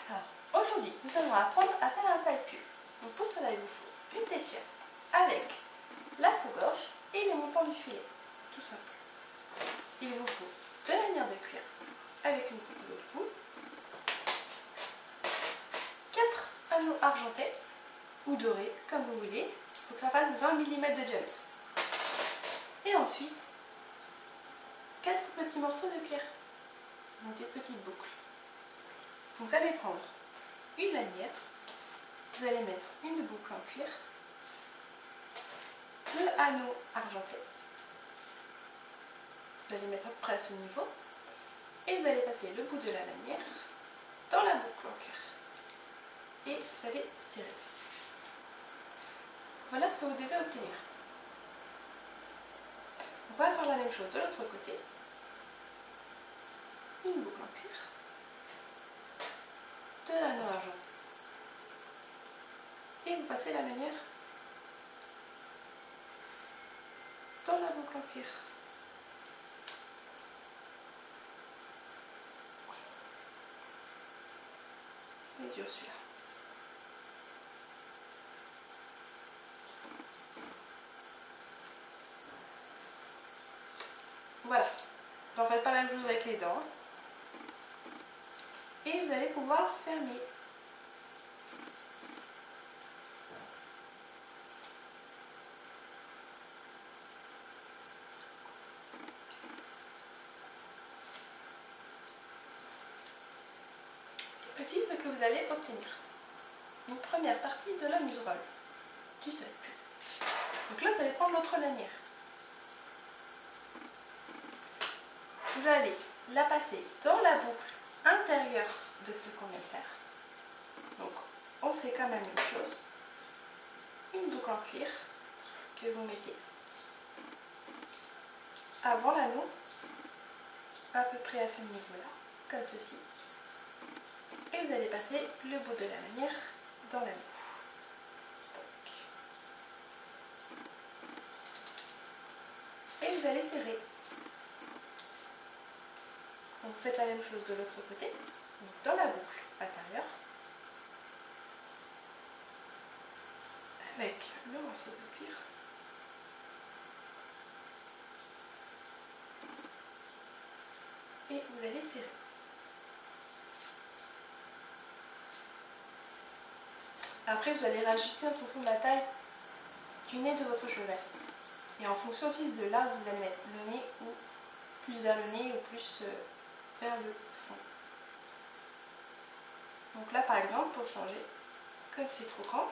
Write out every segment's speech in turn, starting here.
Alors, aujourd'hui, nous allons apprendre à faire un side-pull. Donc pour cela, il vous faut une tétière avec la sous-gorge et les montants du filet, tout simple. Il vous faut de la lanière de cuir avec une coupe de cou, 4 anneaux argentés ou dorés, comme vous voulez. Il faut que ça fasse 20 mm de diamètre. Et ensuite, 4 petits morceaux de cuir, donc des petites boucles. Donc vous allez prendre une lanière, vous allez mettre une boucle en cuir, 2 anneaux argentés, vous allez mettre à peu près à ce niveau, et vous allez passer le bout de la lanière dans la boucle en cuir. Et vous allez serrer. Voilà ce que vous devez obtenir. On va faire la même chose de l'autre côté. Une boucle en cuir, 2 anneaux argentés. Et vous passez la lanière dans la boucle en cuir. Il est dur celui-là. Voilà. N'en faites pas la même chose avec les dents. Et vous allez pouvoir fermer. Voici ce que vous allez obtenir. Une première partie de la muserolle du side-pull. Donc là, vous allez prendre l'autre lanière. Vous allez la passer dans la boucle intérieure de ce qu'on vient de faire. Donc, on fait quand même une chose. Une boucle en cuir que vous mettez avant l'anneau, à peu près à ce niveau-là, comme ceci. Et vous allez passer le bout de la lanière dans l'anneau. Et vous allez serrer. Donc vous faites la même chose de l'autre côté, donc dans la boucle intérieure, avec le morceau de cuir. Et vous allez serrer. Après, vous allez réajuster en fonction de la taille du nez de votre cheval. Et en fonction aussi de là où vous allez mettre le nez, ou plus vers le nez ou plus vers le fond. Donc là, par exemple, pour changer, comme c'est trop grand,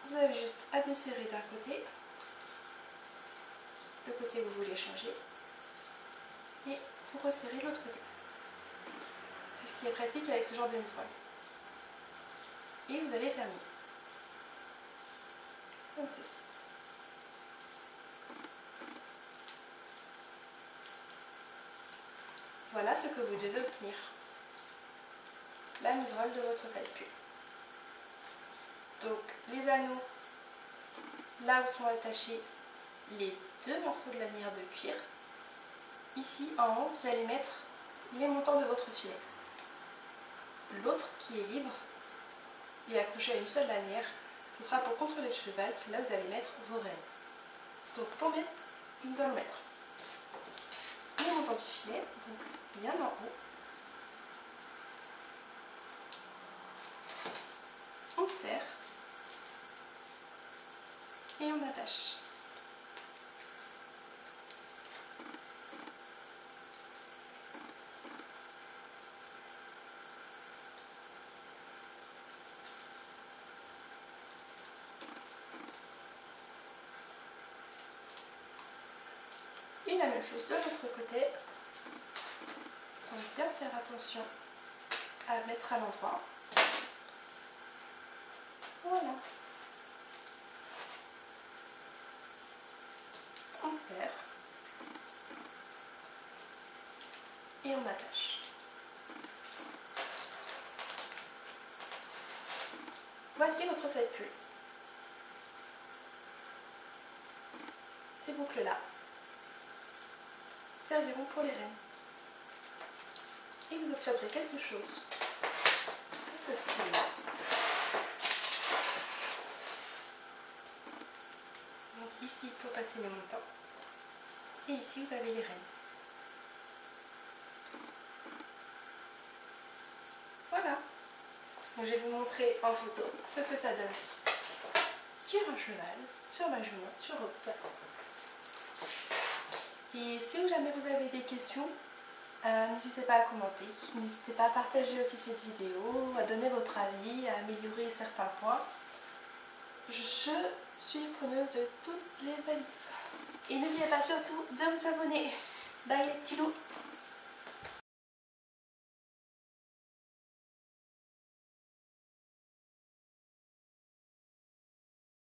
vous avez juste à desserrer d'un côté, le côté où vous voulez changer, et vous resserrez l'autre côté. C'est ce qui est pratique avec ce genre de muserolle. Et vous allez fermer. Comme ceci. Voilà ce que vous devez obtenir. La muserolle de votre side-pull. Donc les anneaux, là où sont attachés les 2 morceaux de lanière de cuir. Ici en haut, vous allez mettre les montants de votre filet. L'autre qui est libre et accroché à une seule lanière, ce sera pour contrôler le cheval, c'est là où vous allez mettre vos rênes. Donc pour mettre, nous allons mettre les montants du filet, donc bien en haut. On serre et on attache. Et la même chose de l'autre côté. Donc bien faire attention à mettre à l'endroit. Voilà. On serre. Et on attache. Voici votre side-pull. Ces boucles-là serviront pour les rênes. et vous obtiendrez quelque chose de ce style-là. Donc ici pour passer les montants et ici vous avez les rênes. Voilà. Donc je vais vous montrer en photo ce que ça donne sur un cheval, sur ma jument, sur Robson. Et si jamais vous avez des questions, n'hésitez pas à commenter, n'hésitez pas à partager aussi cette vidéo, à donner votre avis, à améliorer certains points. Je suis preneuse de tous les avis. Et n'oubliez pas surtout de vous abonner. Bye les petits loups!